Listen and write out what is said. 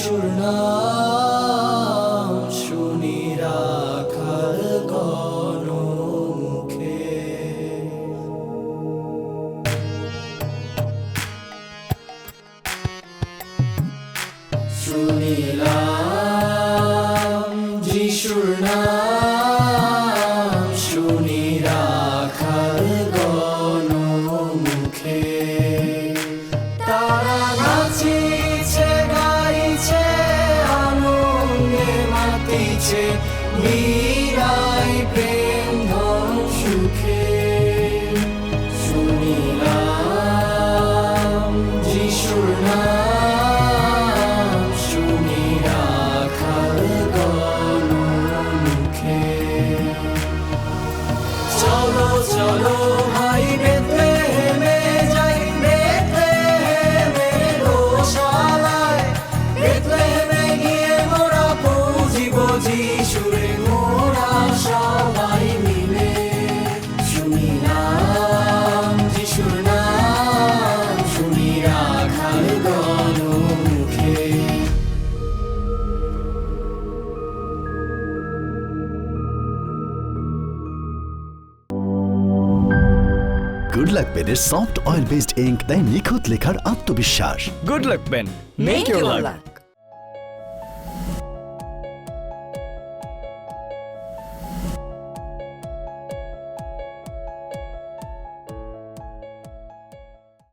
যিশুর নাম শুনি রাখাল গণমুখে। শুনিলাম যিশুর নাম শুনি রাখাল গণমুখে। তারা নাচিছে গাইছে আনন্দে মাতিছে বিরাই প্রেম ধন সুখে। শুনিলাম যিশুর নাম শুনি রাখাল গণমুখে। চলো চলো ভাই বেথলেহেমে যাই, বেথলেহেমের গোশালায়। বেথলেহেমে গিয়ে মোরা পৌঁছিব যিশুরে মোরা সবাই মিলে। শুনিলাম যিশুর নাম শুনি রাখাল গণমুখে। গুড লাক পেনের সফট অয়েল বেসড ইঙ্ক দেয় নিখুঁত লেখার আত্মবিশ্বাস। Good luck pen, make your lakh.